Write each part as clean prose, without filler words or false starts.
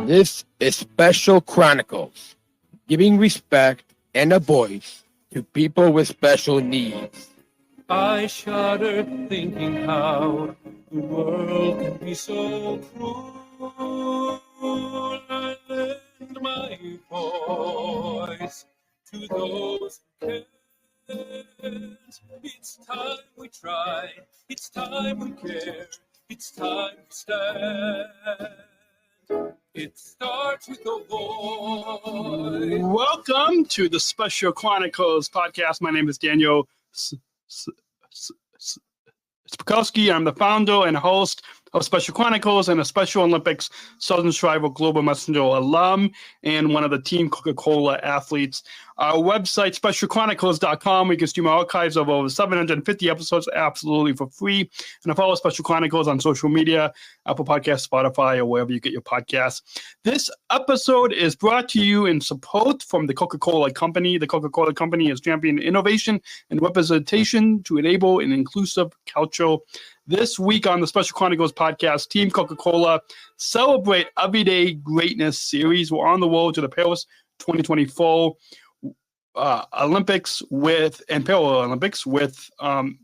This is Special Chronicles, giving respect and a voice to people with special needs. I shudder thinking how the world can be so cruel. I lend my voice to those who can't. It's time we try, it's time we care, it's time to stand. It starts with a voice. Welcome to the Special Chronicles Podcast. My name is Daniel Smrokowski. I'm the founder and host of Special Chronicles and a Special Olympics Southern Rival Global Messenger alum and one of the Team Coca-Cola athletes. Our website, specialchronicles.com, we can stream archives of over 750 episodes absolutely for free. And follow Special Chronicles on social media, Apple Podcasts, Spotify, or wherever you get your podcasts. This episode is brought to you in support from the Coca-Cola Company. The Coca-Cola Company is championing innovation and representation to enable an inclusive culture. This week on the Special Chronicles podcast, Team Coca-Cola Celebrate Everyday Greatness series. We're on the road to the Paris 2024 Olympics and Paralympics with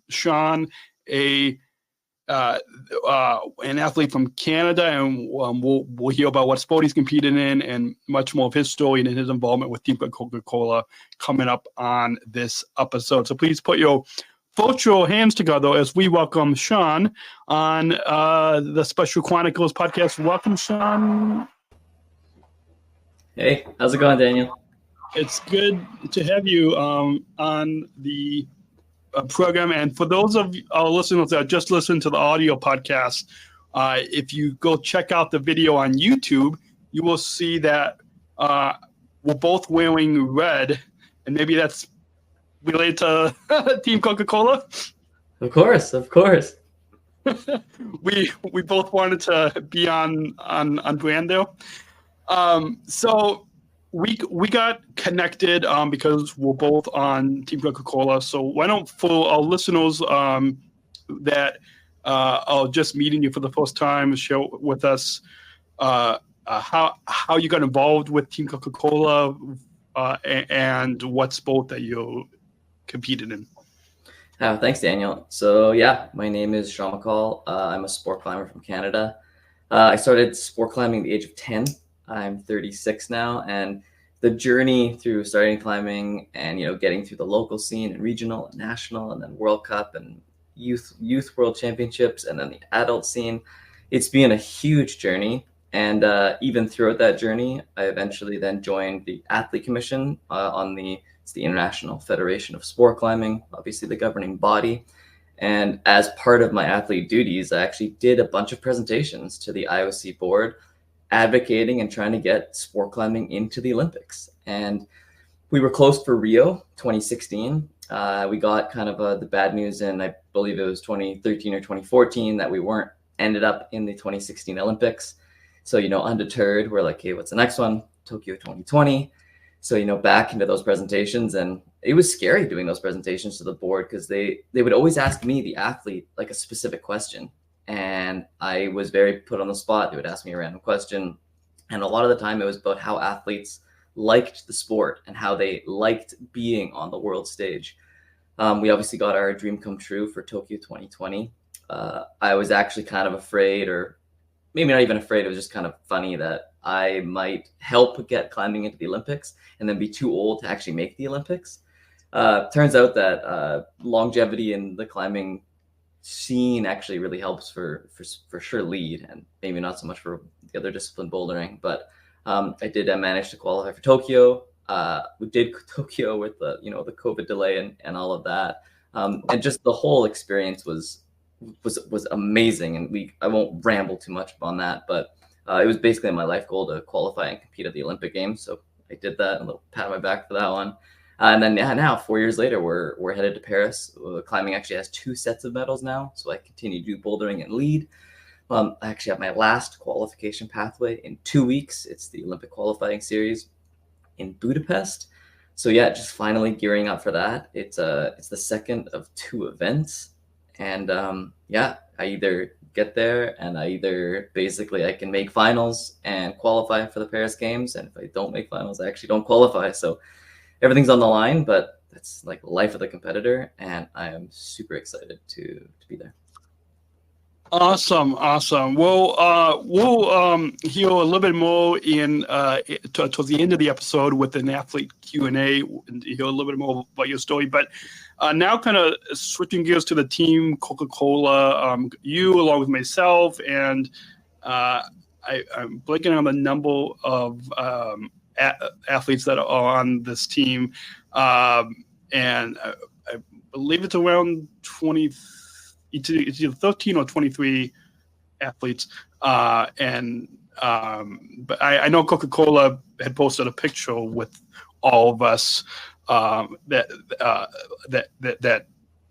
Sean, an athlete from Canada, and we'll hear about what sport he's competed in and much more of his story and his involvement with Team Coca-Cola coming up on this episode. So please put your virtual hands together as we welcome Sean on the Special Chronicles podcast. Welcome, Sean. Hey, how's it going, Daniel? It's good to have you on the program. And for those of our listeners that just listened to the audio podcast, if you go check out the video on YouTube, you will see that we're both wearing red, and maybe that's related to Team Coca-Cola? Of course. We both wanted to be on brand there. So we got connected because we're both on Team Coca-Cola. So why don't, for our listeners that are just meeting you for the first time, share with us how you got involved with Team Coca-Cola and what sport that you competed in. Thanks, Daniel. So yeah, my name is Sean McColl. I'm a sport climber from Canada. I started sport climbing at the age of 10. I'm 36 now, and the journey through starting climbing and getting through the local scene and regional and national and then World Cup and youth World Championships and then the adult scene, it's been a huge journey. And even throughout that journey, I eventually then joined the Athlete Commission it's the International Federation of Sport Climbing, obviously the governing body. And as part of my athlete duties, I actually did a bunch of presentations to the IOC board, advocating and trying to get sport climbing into the Olympics. And we were close for Rio 2016. We got kind of the bad news in, I believe it was 2013 or 2014, that we ended up in the 2016 Olympics. So, undeterred, we're like, hey, what's the next one? Tokyo 2020. So, back into those presentations, and it was scary doing those presentations to the board because they would always ask me, the athlete, like a specific question. And I was very put on the spot. They would ask me a random question. And a lot of the time it was about how athletes liked the sport and how they liked being on the world stage. We obviously got our dream come true for Tokyo 2020. I was actually kind of afraid, or maybe not even afraid. It was just kind of funny that I might help get climbing into the Olympics and then be too old to actually make the Olympics. Turns out that longevity in the climbing scene actually really helps for sure lead, and maybe not so much for the other discipline, bouldering. But I did manage to qualify for Tokyo. We did Tokyo with the COVID delay and all of that, and just the whole experience was amazing. And I won't ramble too much on that, but it was basically my life goal to qualify and compete at the Olympic Games. So I did that, a little pat on my back for that one. And then now 4 years later, we're headed to Paris. Climbing actually has 2 sets of medals now, so I continue to do bouldering and lead. I actually have my last qualification pathway in 2 weeks. It's the Olympic qualifying series in Budapest. So yeah, just finally gearing up for that. It's the second of 2 events, and I either get there, and I can make finals and qualify for the Paris Games, and if I don't make finals, I actually don't qualify. So everything's on the line, but that's like life of the competitor, and I am super excited to be there. Awesome. We'll hear a little bit more towards the end of the episode with an athlete Q&A, and hear a little bit more about your story. But now kind of switching gears to the Team Coca-Cola, you along with myself, and I'm blanking on the number of athletes that are on this team. And I believe it's around 20. It's either 13 or 23 athletes. But I know Coca-Cola had posted a picture with all of us that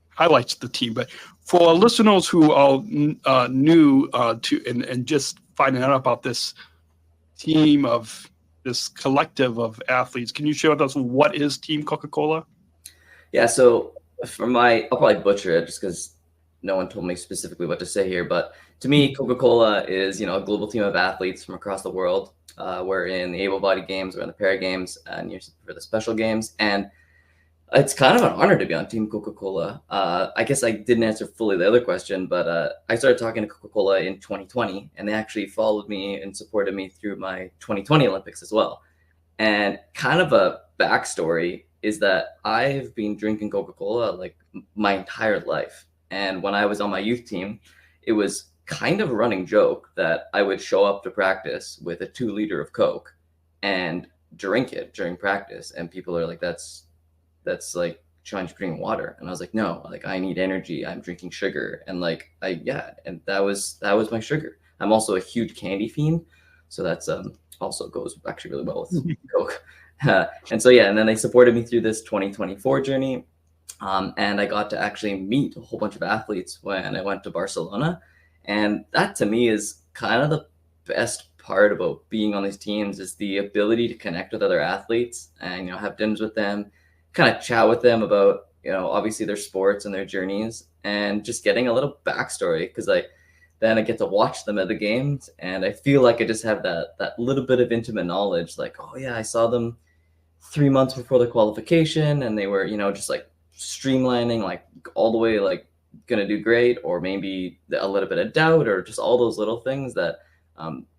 highlights the team. But for listeners who are new to and just finding out about this team of this collective of athletes, can you share with us what is Team Coca-Cola? Yeah, so I'll probably butcher it just because no one told me specifically what to say here, but to me, Coca-Cola is, a global team of athletes from across the world. We're in the able-bodied games, we're in the para games, and for the special games. And it's kind of an honor to be on Team Coca-Cola. I guess I didn't answer fully the other question, but I started talking to Coca-Cola in 2020, and they actually followed me and supported me through my 2020 Olympics as well. And kind of a backstory is that I've been drinking Coca-Cola like my entire life. And when I was on my youth team, it was kind of a running joke that I would show up to practice with a 2-liter of Coke and drink it during practice. And people are like, that's like trying to drink water. And I was like, no, like I need energy. I'm drinking sugar. And and that was my sugar. I'm also a huge candy fiend. So that's also goes actually really well with Coke. And then they supported me through this 2024 journey. And I got to actually meet a whole bunch of athletes when I went to Barcelona. And that to me is kind of the best part about being on these teams is the ability to connect with other athletes and, have dinners with them, kind of chat with them about, obviously their sports and their journeys, and just getting a little backstory because then I get to watch them at the games. And I feel like I just have that little bit of intimate knowledge, like, oh yeah, I saw them 3 months before the qualification and they were, just like streamlining, like all the way, like gonna do great, or maybe a little bit of doubt, or just all those little things that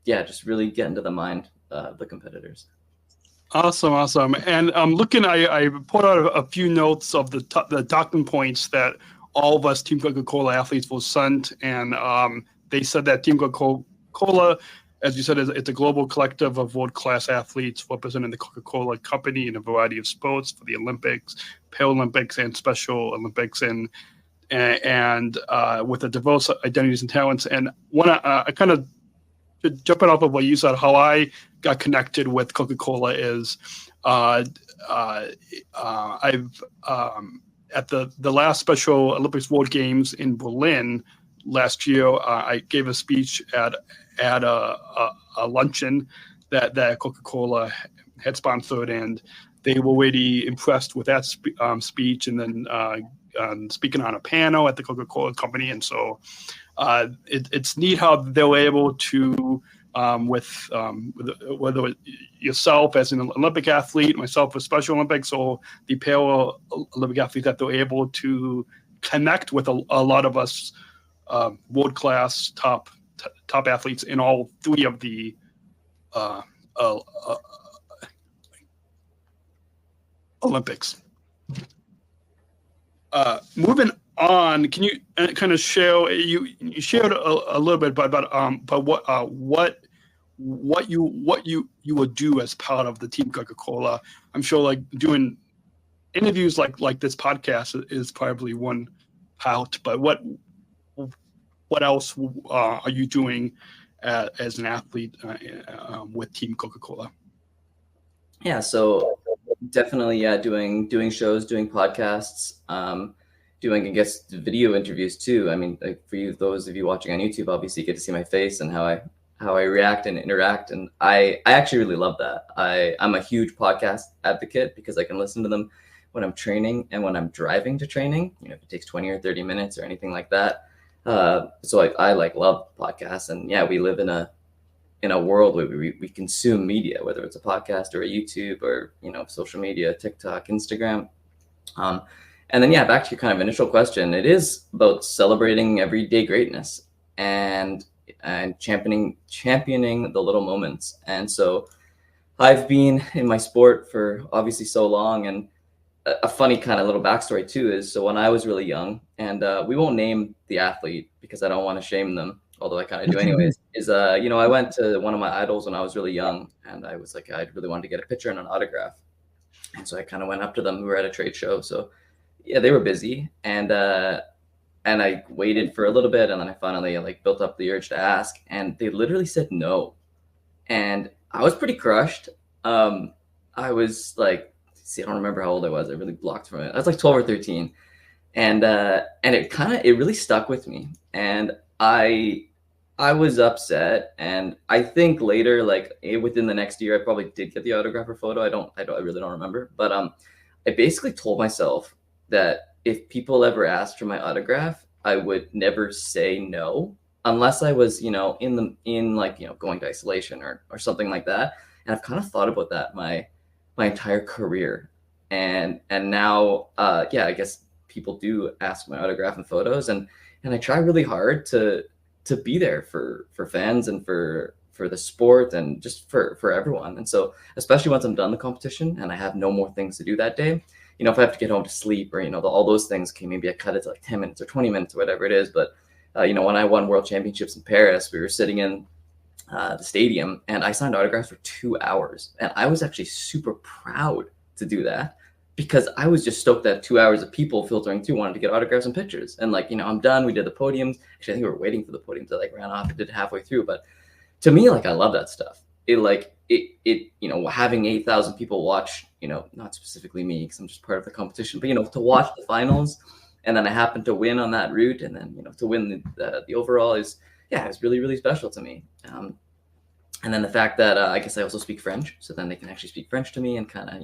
just really get into the mind of the competitors. Awesome. And looking, I put out a few notes of the talking points that all of us Team Coca-Cola athletes will send, and they said that Team Coca-Cola, as you said, it's a global collective of world-class athletes representing the Coca-Cola company in a variety of sports for the Olympics, Paralympics, and Special Olympics, and with the diverse identities and talents. And I kind of jumping off of what you said, how I got connected with Coca-Cola is I've at the last Special Olympics World Games in Berlin last year, I gave a speech at a luncheon that Coca-Cola had sponsored, and they were really impressed with that speech. And then speaking on a panel at the Coca-Cola company, and so it's neat how they're able to whether yourself as an Olympic athlete, myself with Special Olympics, or the Paralympic athlete, that they're able to connect with a lot of us world-class top athletes in all three of the Olympics. Moving on, can you kind of share? You shared a little bit about what you would do as part of the Team Coca-Cola. I'm sure like doing interviews like this podcast is probably one part, but what else are you doing as an athlete with Team Coca-Cola? Yeah, so definitely, doing shows, doing podcasts, doing, I guess, video interviews too. I mean, like for you, those of you watching on YouTube, obviously you get to see my face and how I react and interact, and I actually really love that. I'm a huge podcast advocate because I can listen to them when I'm training and when I'm driving to training. If it takes 20 or 30 minutes or anything like that. So I like love podcasts, and yeah, we live in a world where we consume media, whether it's a podcast or a YouTube or, social media, TikTok, Instagram. And then, yeah, back to your kind of initial question, it is about celebrating everyday greatness and championing the little moments. And so I've been in my sport for obviously so long, and a funny kind of little backstory too is, so when I was really young, and we won't name the athlete because I don't want to shame them, although I kind of do anyways, is, I went to one of my idols when I was really young, and I was like, I really wanted to get a picture and an autograph. And so I kind of went up to them. We were at a trade show. So yeah, they were busy, and I waited for a little bit, and then I finally built up the urge to ask, and they literally said no. And I was pretty crushed. I was like, I don't remember how old I was. I really blocked from it. I was like 12 or 13. And it really stuck with me. And I was upset. And I think later, within the next year, I probably did get the autograph or photo. I really don't remember. But I basically told myself that if people ever asked for my autograph, I would never say no, unless I was, going to isolation or something like that. And I've kind of thought about that my entire career. And now, I guess people do ask my autograph and photos, and I try really hard to be there for fans and for the sport and just for everyone. And so, especially once I'm done the competition and I have no more things to do that day, if I have to get home to sleep or, all those things, maybe I cut it to 10 minutes or 20 minutes or whatever it is. But, when I won world championships in Paris, we were sitting in the stadium, and I signed autographs for 2 hours. And I was actually super proud to do that, because I was just stoked that 2 hours of people filtering through wanted to get autographs and pictures. And I'm done. We did the podiums. Actually, I think we were waiting for the podiums. I ran off and did it halfway through. But to me, I love that stuff. Having 8,000 people watch, not specifically me, because I'm just part of the competition, but, to watch the finals, and then I happened to win on that route, and then, to win the overall it's really, really special to me. And then the fact that I guess I also speak French, so then they can actually speak French to me and kind of,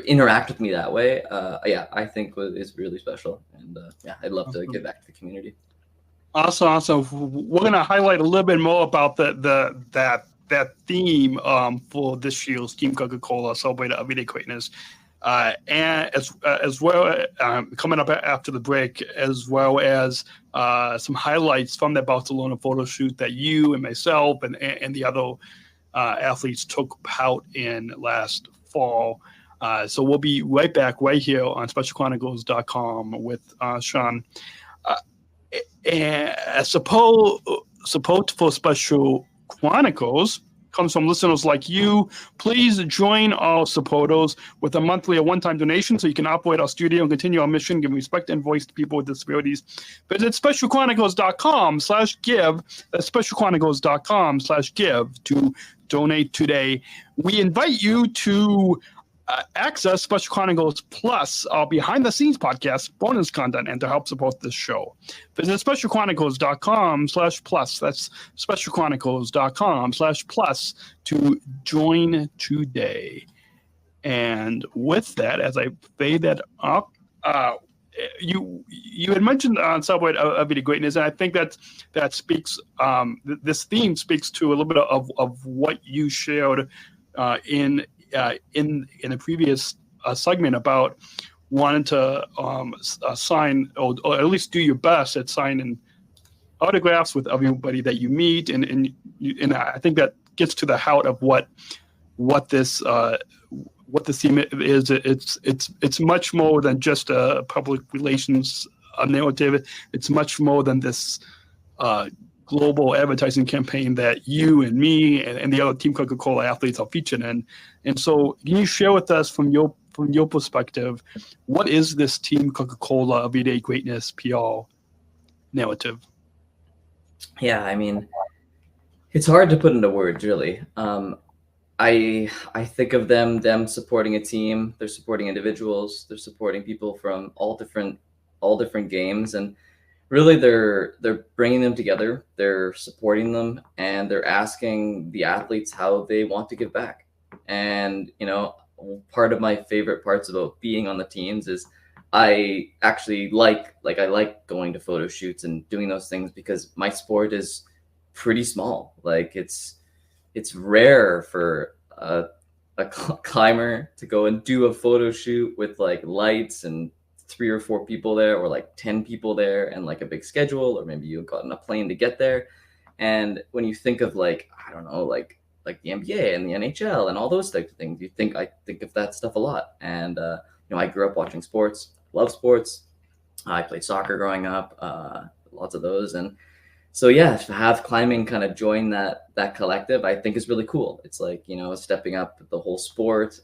interact with me that way. I think is really special. And I'd love to give back to the community. Awesome. We're going to highlight a little bit more about that theme for this year's Team Coca-Cola Celebrate Everyday Greatness, and as well coming up after the break, as well as some highlights from the Barcelona Photo Shoot that you and myself and the other athletes took part in last fall. So we'll be right back right here on SpecialChronicles.com with Sean. And support for Special Chronicles comes from listeners like you. Please join our supporters with a monthly or one-time donation so you can operate our studio and continue our mission, giving respect and voice to people with disabilities. Visit SpecialChronicles.com/give. That's SpecialChronicles.com/give to donate today. We invite you to access Special Chronicles PLUS, our behind-the-scenes podcast, bonus content, and to help support this show. Visit SpecialChronicles.com/plus. That's SpecialChronicles.com/plus to join today. And with that, as I fade that up, you had mentioned on Celebrate Everyday Greatness, and I think that speaks. This theme speaks to a little bit of what you shared in the previous segment about wanting to sign or at least do your best at signing autographs with everybody that you meet, and I think that gets to the heart of what this theme is. It's much more than just a public relations narrative. It's much more than this global advertising campaign that you and me and the other Team Coca-Cola athletes are featured in. And so can you share with us from your perspective, what is this Team Coca-Cola Everyday Greatness PR narrative? Yeah, I mean, it's hard to put into words, really. I think of them supporting a team. They're supporting individuals. They're supporting people from all different games, and really they're bringing them together. They're supporting them, and they're asking the athletes how they want to give back. And part of my favorite parts about being on the teams is I actually I like going to photo shoots and doing those things because my sport is pretty small. Like it's rare for a climber to go and do a photo shoot with like lights and 3 or 4 people there, or like 10 people there, and like a big schedule, or maybe you got on a plane to get there. And when you think of like, I don't know, like the NBA and the NHL and all those types of things, I think of that stuff a lot. And you know, I grew up watching sports, love sports. I played soccer growing up, lots of those. And so yeah, to have climbing kind of join that collective, I think is really cool. It's like, you know, stepping up the whole sport.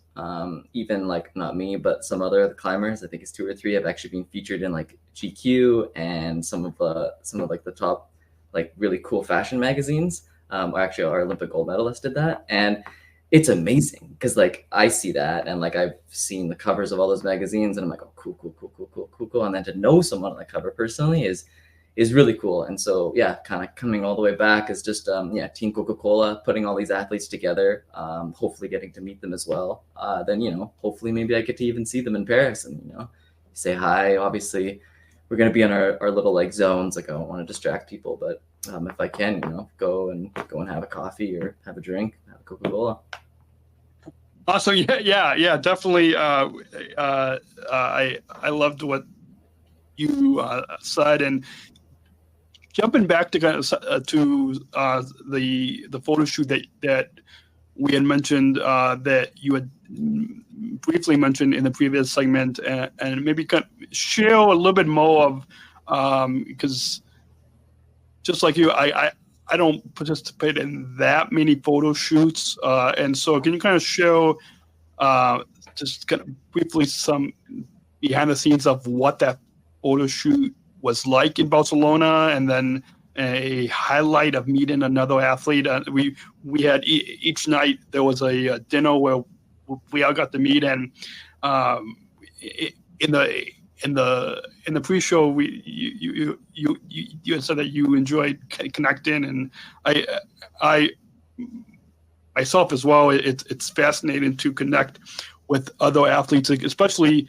Even like not me, but some other climbers, I think it's 2 or 3, have actually been featured in like GQ and some of like the top like really cool fashion magazines. Actually, our Olympic gold medalist did that, and it's amazing because like I see that, and like I've seen the covers of all those magazines, and I'm like, oh, cool, and then to know someone on the cover personally is really cool. And so yeah, kind of coming all the way back is just Team Coca-Cola putting all these athletes together, hopefully getting to meet them as well. Then, you know, hopefully maybe I get to even see them in Paris and, you know, say hi. Obviously we're going to be in our little like zones. Like I don't want to distract people, but if I can, you know, go and have a coffee or have a drink, have a Coca-Cola. So yeah, definitely. I loved what you said, and jumping back to kind of the photo shoot that we had mentioned, that you had briefly mentioned in the previous segment, and maybe kind of share a little bit more of, because just like you, I don't participate in that many photo shoots, and so can you kind of show just kind of briefly some behind the scenes of what that photo shoot was like in Barcelona, and then a highlight of meeting another athlete. We had each night there was a dinner where we all got to meet, and in the pre-show you had said that you enjoyed connecting, and I myself as well. It's fascinating to connect with other athletes, especially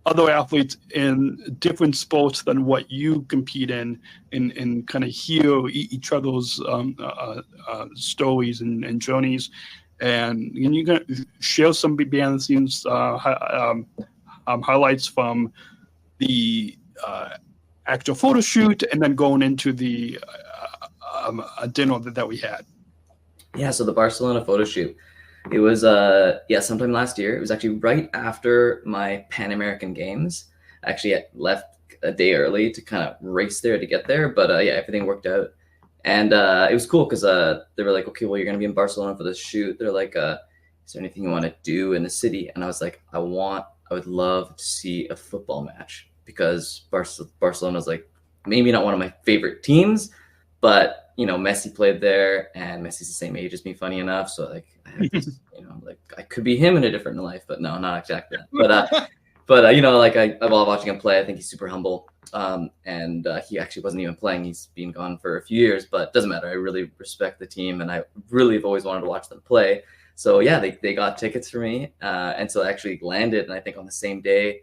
other athletes in different sports than what you compete in, and kind of hear each other's stories and journeys. And you can share some behind the scenes highlights from the actual photo shoot, and then going into the dinner that we had. Yeah, so the Barcelona photo shoot, it was sometime last year. It was actually right after my Pan American Games. Actually, I left a day early to kind of race there to get there, but everything worked out. And it was cool because they were like, okay, well, you're going to be in Barcelona for this shoot. They're like, is there anything you want to do in the city? And I was like, I would love to see a football match, because Barcelona's like maybe not one of my favorite teams, but you know, Messi played there, and Messi's the same age as me, funny enough. So like, I have this, you know, like I could be him in a different life, but no, not exactly that. But you know, like I love watching him play. I think he's super humble. And he actually wasn't even playing. He's been gone for a few years, but doesn't matter. I really respect the team, and I really have always wanted to watch them play. So yeah, they got tickets for me, and so I actually landed. And I think on the same day,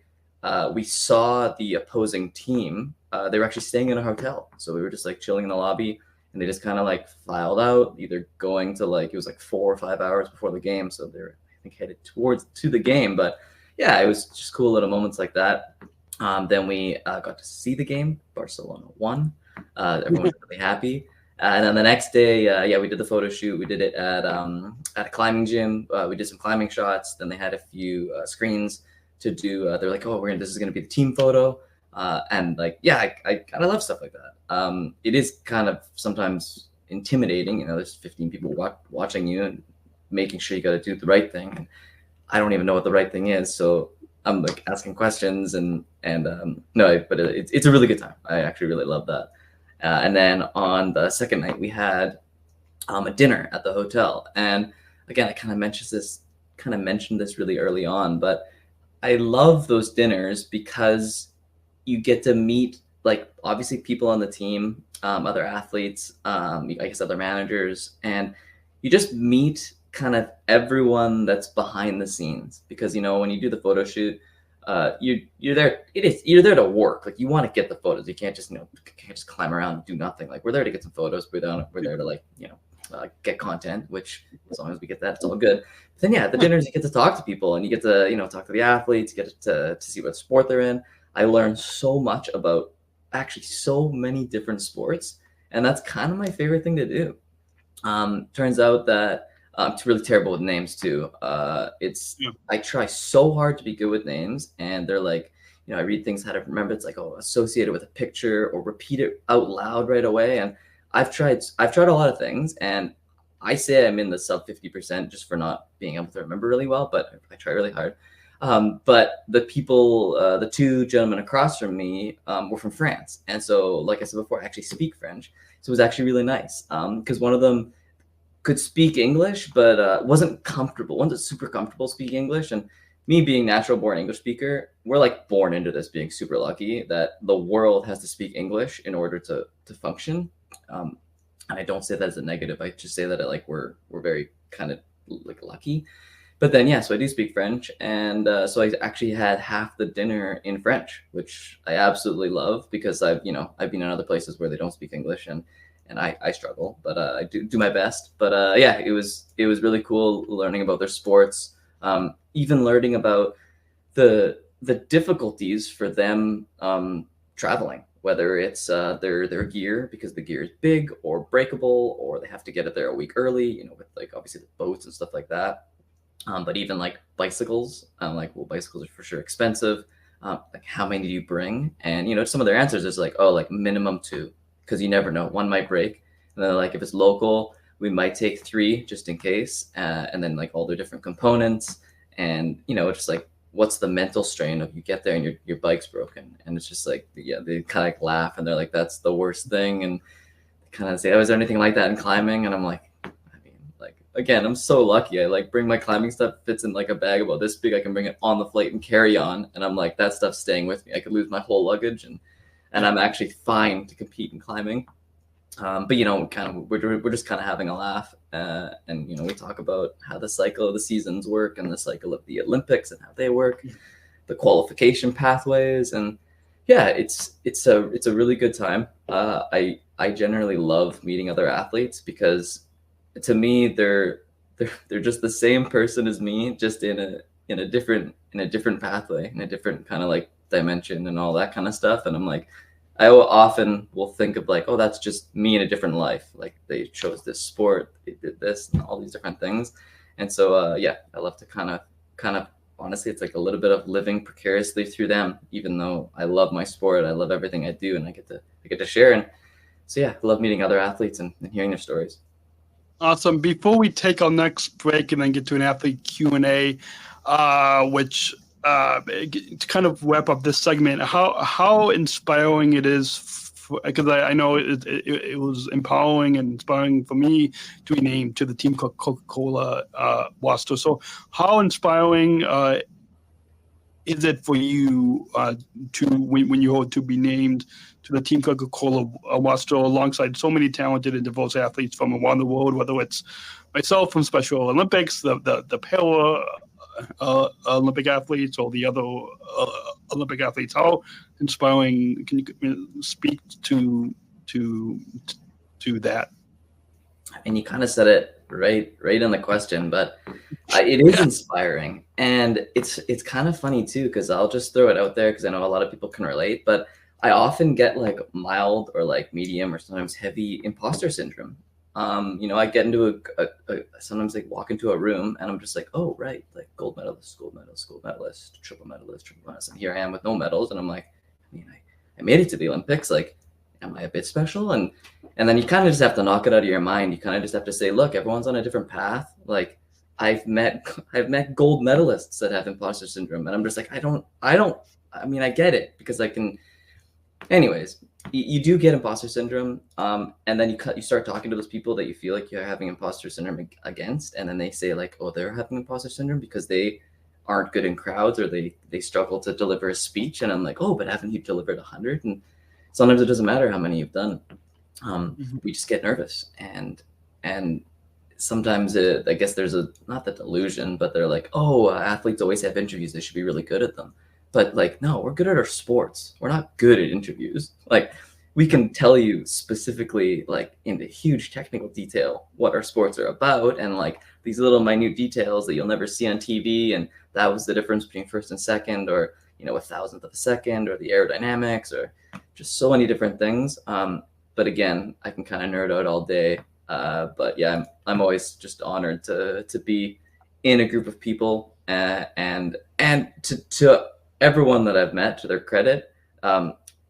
we saw the opposing team. They were actually staying in a hotel, so we were just like chilling in the lobby. And they just kind of like filed out, either going to like, it was like 4 or 5 hours before the game. So they're, I think, headed to the game. But yeah, it was just cool little moments like that. Then we got to see the game. Barcelona won. Everyone was really happy. And then the next day, we did the photo shoot. We did it at a climbing gym. We did some climbing shots. Then they had a few screens to do. They're like, oh, this is going to be the team photo. And like, yeah, I kind of love stuff like that. It is kind of sometimes intimidating, you know, there's 15 people watching you and making sure you got to do the right thing. And I don't even know what the right thing is. So I'm like asking questions but it's a really good time. I actually really love that. And then on the second night we had a dinner at the hotel. And again, I kind of mentioned this really early on, but I love those dinners because you get to meet, like, obviously people on the team, other athletes, I guess other managers, and you just meet kind of everyone that's behind the scenes. Because, you know, when you do the photo shoot, you're there. You're there to work. Like, you want to get the photos. You can't just can't just climb around and do nothing. Like, we're there to get some photos. We're there to get content. Which, as long as we get that, it's all good. But then at the dinners, you get to talk to people, and you get to talk to the athletes. You get to see what sport they're in. I learned so much about actually so many different sports, and that's kind of my favorite thing to do. Turns out that I'm really terrible with names too. I try so hard to be good with names, and they're like, I read things how to remember. It's like, associate it with a picture or repeat it out loud right away. And I've tried a lot of things, and I say I'm in the sub 50% just for not being able to remember really well, but I try really hard. But the people, the two gentlemen across from me were from France. And so, like I said before, I actually speak French. So it was actually really nice because one of them could speak English, but wasn't super comfortable speaking English. And me being natural born English speaker, we're like born into this, being super lucky that the world has to speak English in order to function. And I don't say that as a negative. I just say that we're very kind of like lucky. But then, so I do speak French. And so I actually had half the dinner in French, which I absolutely love because I've been in other places where they don't speak English, and I struggle, but I do my best. But it was really cool learning about their sports, even learning about the difficulties for them traveling, whether it's their gear, because the gear is big or breakable, or they have to get it there a week early, with obviously the boats and stuff like that. But even bicycles, bicycles are for sure expensive. How many do you bring? And some of their answers is minimum 2. Because you never know, one might break. And then if it's local, we might take 3 just in case. And then all their different components, and just what's the mental strain of you get there and your bike's broken. And it's just they kind of laugh, and they're like, that's the worst thing. And kind of say, is there anything like that in climbing? And I'm like, again, I'm so lucky. I bring my climbing stuff, fits in a bag about this big. I can bring it on the flight and carry on. And I'm like, that stuff's staying with me. I could lose my whole luggage, and I'm actually fine to compete in climbing. But we're just kind of having a laugh, and we talk about how the cycle of the seasons work, and the cycle of the Olympics and how they work, the qualification pathways, and it's a really good time. I generally love meeting other athletes because to me they're just the same person as me, just in a different pathway, in a different kind of dimension and all that kind of stuff. And I'm like, I often will think of that's just me in a different life. They chose this sport, they did this, and all these different things. And so I love to kind of honestly, it's a little bit of living precariously through them, even though I love my sport, I love everything I do, and I get to share. And so I love meeting other athletes and hearing their stories. Awesome. Before we take our next break and then get to an athlete Q&A, which to kind of wrap up this segment, how inspiring it is, because I know it was empowering and inspiring for me to be named to the Team Coca-Cola roster. So how inspiring is it for you when you hope to be named to the Team Coca-Cola roster alongside so many talented and diverse athletes from around the world, whether it's myself from Special Olympics, the Para Olympic athletes, or the other Olympic athletes? How inspiring? Can you speak to that? And you kind of said it right in the question, but it is inspiring, and it's kind of funny too, because I'll just throw it out there because I know a lot of people can relate, but I often get mild or medium or sometimes heavy imposter syndrome. I get into sometimes walk into a room and I'm just oh, right, gold medalist, triple medalist, and here I am with no medals, and I'm like, I made it to the Olympics. Am I a bit special? And then you kind of just have to knock it out of your mind. You kind of just have to say, look, everyone's on a different path. I've met gold medalists that have imposter syndrome, and I'm just I get it, because I can. Anyways, you do get imposter syndrome, and then you start talking to those people that you feel like you're having imposter syndrome against, and then they say oh, they're having imposter syndrome because they aren't good in crowds, or they struggle to deliver a speech, and I'm like, oh, but haven't you delivered 100? And sometimes it doesn't matter how many you've done. We just get nervous, and sometimes I guess there's not the delusion, but they're oh, athletes always have interviews, they should be really good at them. But like, no, we're good at our sports. We're not good at interviews. Like, we can tell you specifically, like into huge technical detail, what our sports are about, and like these little minute details that you'll never see on TV. And that was the difference between first and second, or, you know, a thousandth of a second, or the aerodynamics, or just so many different things. But again, I can kind of nerd out all day. But yeah, I'm always just honored to be in a group of people, and to everyone that I've met, to their credit,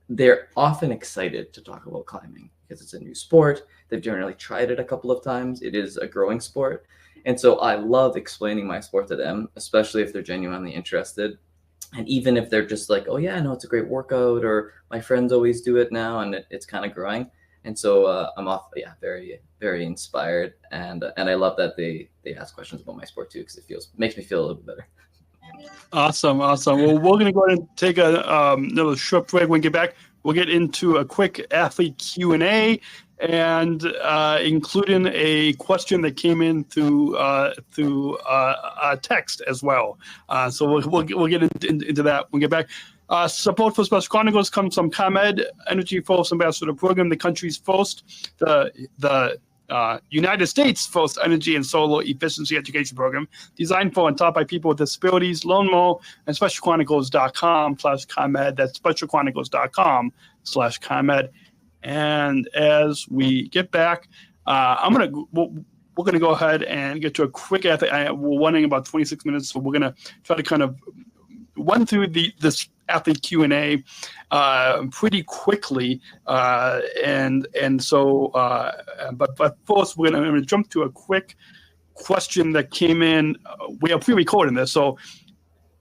they're often excited to talk about climbing because it's a new sport. They've generally tried it a couple of times. It is a growing sport. And so I love explaining my sport to them, especially if they're genuinely interested. And even if they're just like, oh yeah, no, it's a great workout, or my friends always do it now, and it's kind of growing. And so I'm very, very inspired. And I love that they ask questions about my sport too, because it makes me feel a little bit better. Awesome. Well, we're going to go ahead and take another short break. When we get back, we'll get into a quick athlete Q&A, and including a question that came in through text as well. So we'll get into that when we get back. Support for Special Chronicles comes from ComEd, Energy Force Ambassador Program, the country's first, the United States' first energy and solar efficiency education program, designed for and taught by people with disabilities. Learn more at specialchronicles.com/ComEd. That's specialchronicles.com/ComEd. And as we get back, we're gonna go ahead and get to a quick athlete. We're running about 26 minutes, so we're gonna try to kind of run through this athlete Q&A pretty quickly, but first I'm going to jump to a quick question that came in. We are pre-recording this, so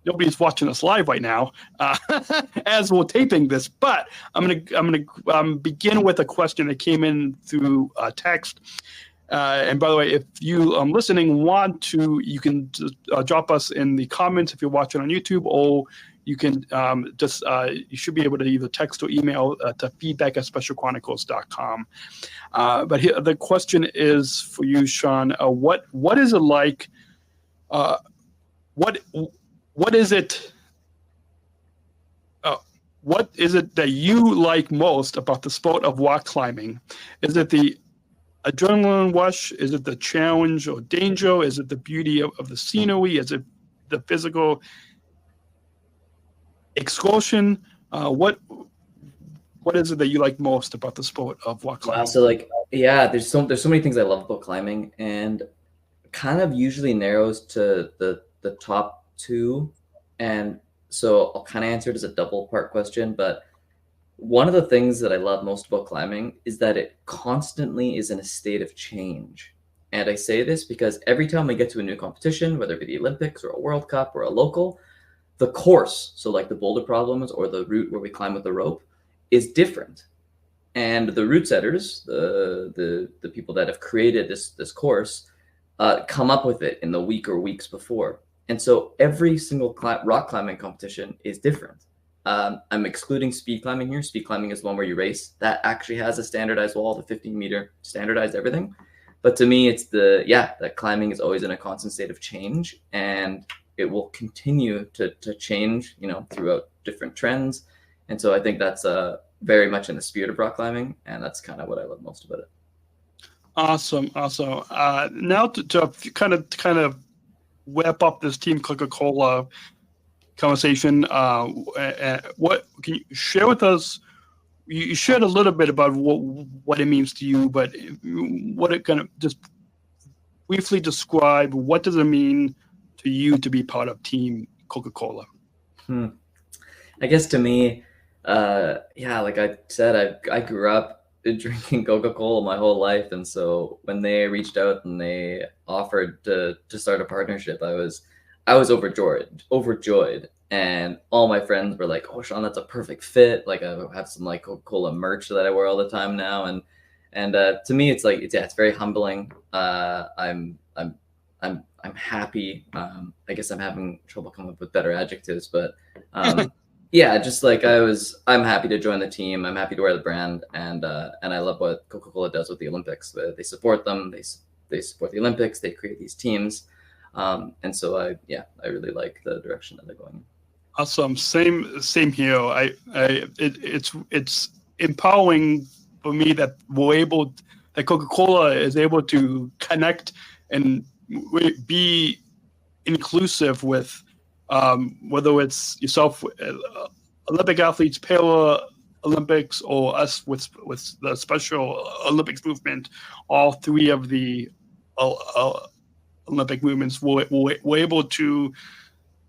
nobody's watching us live right now as we're taping this. But I'm going to begin with a question that came in through text. And by the way, if you listening want to, you can drop us in the comments if you're watching on YouTube, or you can you should be able to either text or email to feedback@specialchronicles.com. But here, the question is for you, Sean. What is it like? What is it? What is it that you like most about the sport of rock climbing? Is it the adrenaline rush? Is it the challenge or danger? Is it the beauty of the scenery? Is it the physical excursion? What is it that you like most about the sport of rock climbing? Wow, so there's so many things I love about climbing, and kind of usually narrows to the top two. And so I'll kind of answer it as a double part question, but one of the things that I love most about climbing is that it constantly is in a state of change. And I say this because every time I get to a new competition, whether it be the Olympics or a World Cup or a local, the course, so like the boulder problems or the route where we climb with the rope, is different. And the route setters, the people that have created this course, come up with it in the week or weeks before. And so every single rock climbing competition is different. I'm excluding speed climbing here. Speed climbing is the one where you race. That actually has a standardized wall, the 15-meter, standardized everything. But to me, it's that climbing is always in a constant state of change, and it will continue to change, throughout different trends. And so I think that's very much in the spirit of rock climbing, and that's kind of what I love most about it. Awesome. Now to kind of wrap up this Team Coca-Cola conversation, what can you share with us? You shared a little bit about what it means to you, but what it kind of just briefly describe, what does it mean to you to be part of Team Coca-Cola? I guess to me, like I said, I grew up drinking Coca-Cola my whole life, and so when they reached out and they offered to start a partnership, I was overjoyed, and all my friends were like, "Oh, Sean, that's a perfect fit." Like I have some like Coca-Cola merch that I wear all the time now, and to me, it's very humbling. I'm happy. I guess I'm having trouble coming up with better adjectives, but I'm happy to join the team. I'm happy to wear the brand, and I love what Coca-Cola does with the Olympics. They support them. They support the Olympics. They create these teams, and so I really like the direction that they're going in. Awesome. Same here. It's empowering for me that that Coca-Cola is able to connect and be inclusive with whether it's yourself, Olympic athletes, Olympics, or us with the Special Olympics movement. All three of the Olympic movements were able to.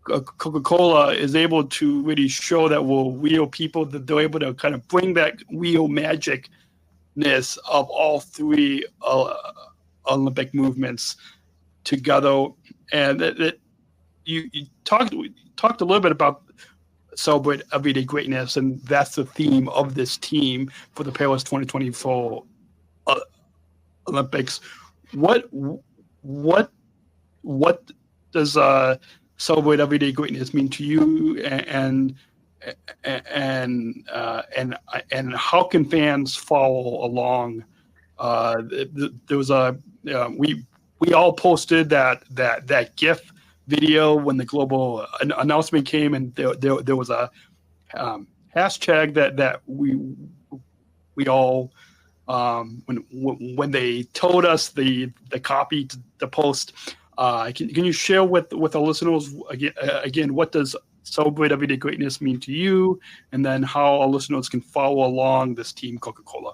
Coca-Cola is able to really show that we're real people, that they're able to kind of bring that real magicness of all three Olympic movements together. And that you talked a little bit about celebrate everyday greatness, and that's the theme of this team for the Paris 2024 Olympics. What does celebrate everyday greatness mean to you, and how can fans follow along? There was we all posted that GIF video when the global announcement came, and there was a hashtag that we all when they told us the copy to post. Can you share with our listeners again what does celebrate everyday greatness mean to you, and then how our listeners can follow along this Team Coca-Cola?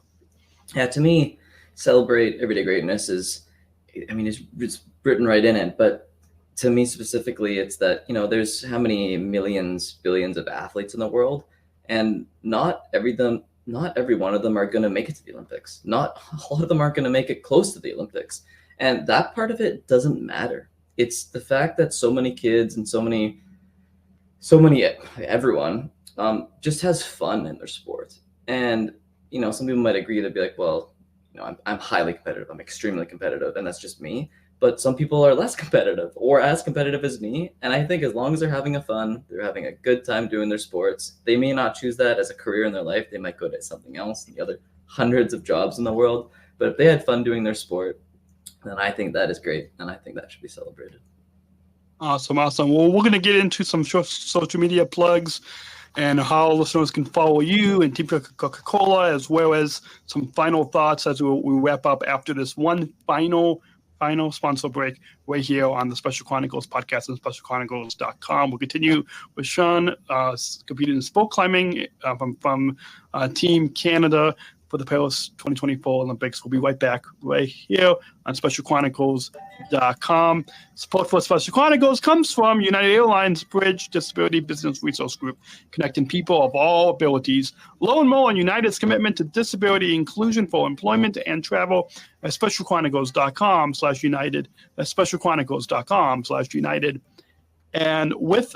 Yeah, to me, celebrate everyday greatness is, I mean, it's written right in it. But to me specifically, it's that, there's how many millions, billions of athletes in the world, and not every one of them are going to make it to the Olympics. Not a lot of them aren't going to make it close to the Olympics. And that part of it doesn't matter. It's the fact that so many kids and so many everyone just has fun in their sport. And some people might agree, they'd be like, well, I'm highly competitive, I'm extremely competitive, and that's just me. But some people are less competitive or as competitive as me. And I think as long as they're having they're having a good time doing their sports, they may not choose that as a career in their life. They might go to something else, the other hundreds of jobs in the world. But if they had fun doing their sport, then I think that is great, and I think that should be celebrated. Awesome. Well, we're going to get into some social media plugs and how listeners can follow you and Team Coca-Cola, as well as some final thoughts as we wrap up after this one final sponsor break right here on the Special Chronicles Podcast and SpecialChronicles.com. We'll continue with Sean competing in sport climbing from Team Canada for the Paris 2024 Olympics. We'll be right back right here on SpecialChronicles.com. Support for Special Chronicles comes from United Airlines Bridge Disability Business Resource Group, connecting people of all abilities. Learn more on United's commitment to disability inclusion for employment and travel at SpecialChronicles.com/United. That's SpecialChronicles.com/United. And with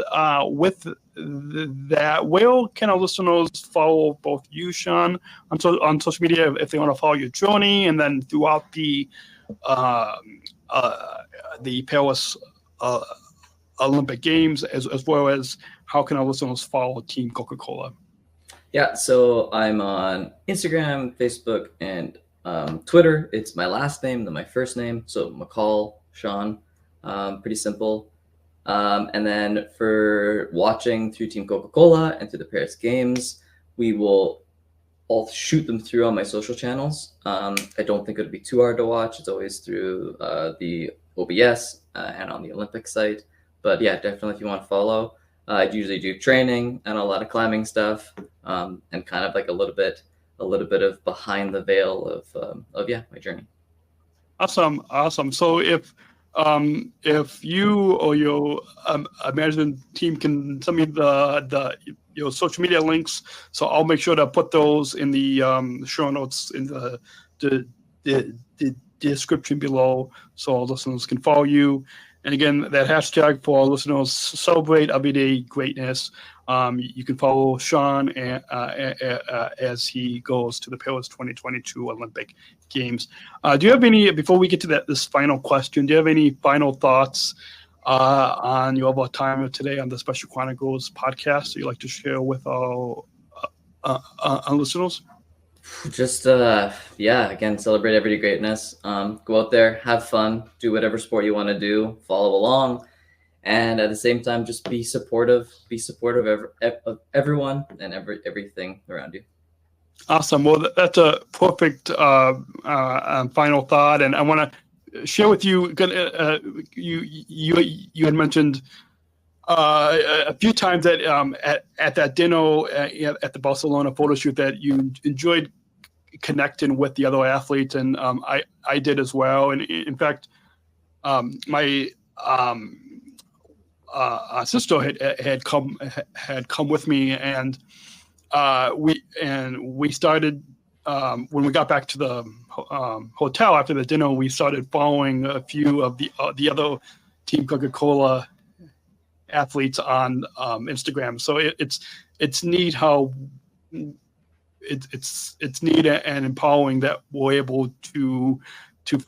that, where can our listeners follow both you, Sean, on social media if they want to follow your journey, and then throughout the Paris Olympic Games, as well as how can our listeners follow Team Coca-Cola? Yeah, so I'm on Instagram, Facebook, and Twitter. It's my last name, then my first name, so McColl, Sean. Pretty simple. And then for watching through Team Coca-Cola and through the Paris Games, we will all shoot them through on my social channels. I don't think it would be too hard to watch. It's always through the OBS and on the Olympic site. But yeah, definitely if you want to follow. I usually do training and a lot of climbing stuff, and kind of like a little bit of behind the veil of my journey. Awesome. So if you or your management team can send me your social media links, so I'll make sure to put those in the show notes in the description below, so our listeners can follow you. And again, that hashtag for our listeners, celebrate everyday greatness. You can follow Sean as he goes to the Paris 2022 Olympic Games. Do you have any, before we get to this final question, do you have any final thoughts on your time today on the Special Chronicles podcast that you'd like to share with our listeners? Just, again, celebrate everyday greatness. Go out there, have fun, do whatever sport you want to do, follow along. and at the same time, just be supportive of everyone and everything around you. Awesome. Well, that's a perfect final thought, and I want to share with you. You had mentioned a few times that at that dinner at the Barcelona Photo Shoot that you enjoyed connecting with the other athletes, and I did as well. And in fact, my sister had come with me, and we started when we got back to the hotel after the dinner. We started following a few of the other Team Coca-Cola athletes on Instagram. So it's neat how it's neat and empowering that we're able to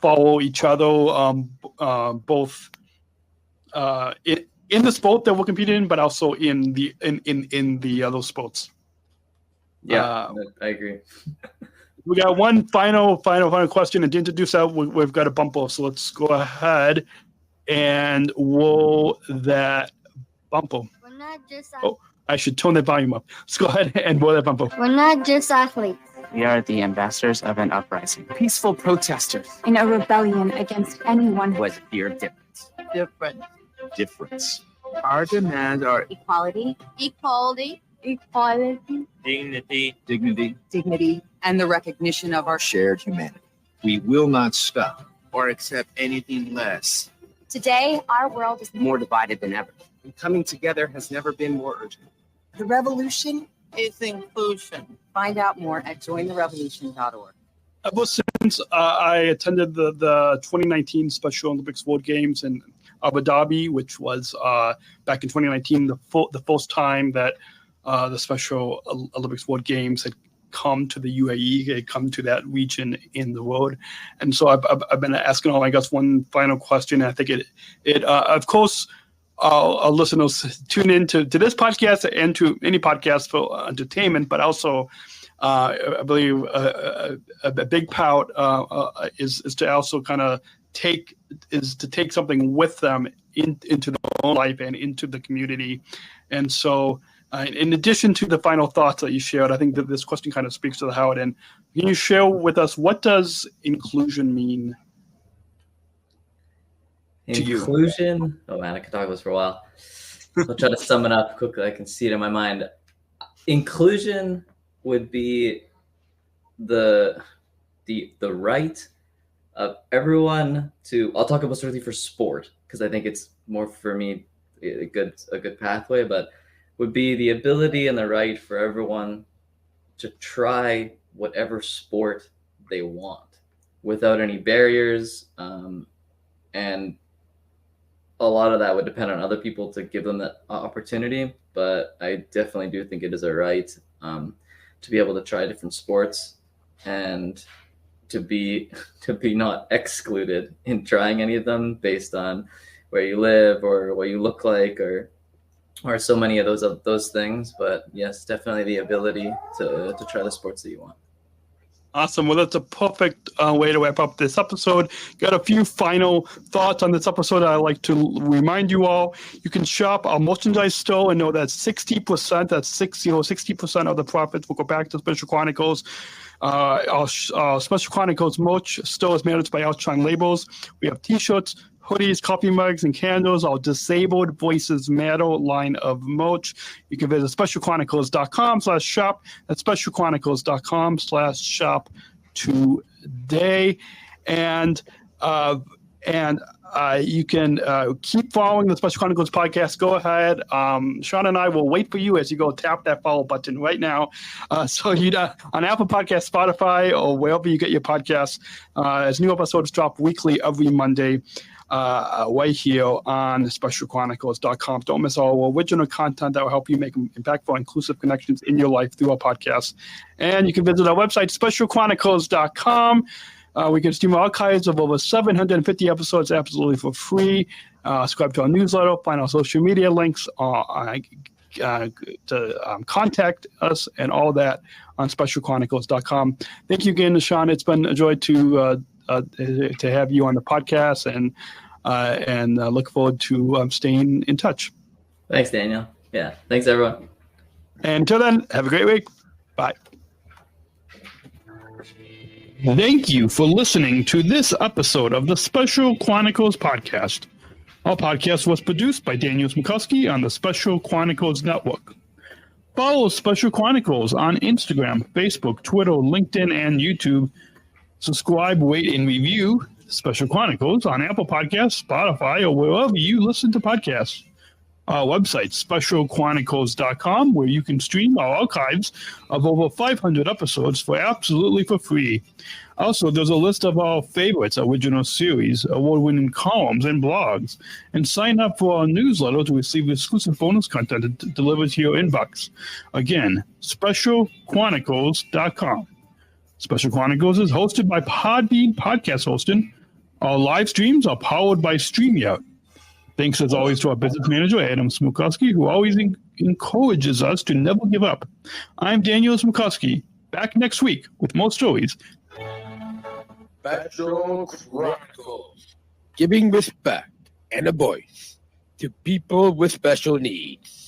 follow each other, both in the sport that we're competing in, but also in the other sports. Yeah, I agree. We got one final question, and to introduce that, we've got a bumper. So let's go ahead and roll that bumper. We're not just I should tone that volume up. Let's go ahead and roll that bumper. We're not just athletes. We are the ambassadors of an uprising. Peaceful protesters. In a rebellion against anyone who has a fear of difference. Difference. Our demands are equality, dignity, and the recognition of our shared humanity. We will not stop or accept anything less. Today, our world is more divided than ever. And coming together has never been more urgent. The revolution is inclusion. Find out more at jointherevolution.org. Ever since I attended the 2019 Special Olympics World Games in Abu Dhabi, which was back in 2019, the first time that the Special Olympics World Games had come to the UAE, had come to that region in the world. And so I've been asking all, I guess, one final question. I think it of course, our listeners tune into this podcast and to any podcast for entertainment, but also I believe a big part is to also kind of take something with them into their own life and into the community. And so in addition to the final thoughts that you shared, I think that this question kind of speaks to the how it. And can you share with us, what does inclusion mean to you? Inclusion? Oh man, I could talk about this for a while. I'll try to sum it up quickly. I can see it in my mind. Inclusion would be the right of everyone to. I'll talk about specifically for sport because I think it's more for me a good pathway, but would be the ability and the right for everyone to try whatever sport they want without any barriers, and a lot of that would depend on other people to give them that opportunity. But I definitely do think it is a right to be able to try different sports and to be not excluded in trying any of them based on where you live or what you look like or so many of those things. But yes, definitely the ability to try the sports that you want. Awesome. Well, that's a perfect way to wrap up this episode. Got a few final thoughts on this episode I'd like to remind you all. You can shop our merchandise store and know that 60%, that's 60% of the profits will go back to Special Chronicles. Our Special Chronicles merch store is managed by Outshine Labels. We have t-shirts, hoodies, coffee mugs, and candles, our Disabled Voices Matter line of merch. You can visit specialchronicles.com/shop. That's specialchronicles.com/shop today. And you can keep following the Special Chronicles podcast. Go ahead. Sean and I will wait for you as you go tap that follow button right now. So you on Apple Podcasts, Spotify, or wherever you get your podcasts, as new episodes drop weekly every Monday. Right here on specialchronicles.com. Don't miss all original content that will help you make impactful, inclusive connections in your life through our podcast. And you can visit our website, specialchronicles.com. We can stream archives of over 750 episodes absolutely for free. Subscribe to our newsletter, find our social media links, to contact us, and all that on specialchronicles.com. Thank you again, Sean. It's been a joy to have you on the podcast, and and look forward to staying in touch. Thanks, Daniel. Yeah, thanks, everyone. And until then, have a great week. Bye. Thank you for listening to this episode of the Special Chronicles Podcast. Our podcast was produced by Daniel Smrokowski on the Special Chronicles Network. Follow Special Chronicles on Instagram, Facebook, Twitter, LinkedIn, and YouTube. Subscribe, rate, and review Special Chronicles on Apple Podcasts, Spotify, or wherever you listen to podcasts. Our website, specialchronicles.com, where you can stream our archives of over 500 episodes for absolutely for free. Also, there's a list of our favorites, original series, award-winning columns, and blogs. And sign up for our newsletter to receive exclusive bonus content delivered to your inbox. Again, specialchronicles.com. Special Chronicles is hosted by Podbean Podcast Hosting. Our live streams are powered by StreamYard. Thanks, as always, to our business manager, Adam Smrokowski, who always encourages us to never give up. I'm Daniel Smrokowski, back next week with more stories. Special Chronicles, giving respect and a voice to people with special needs.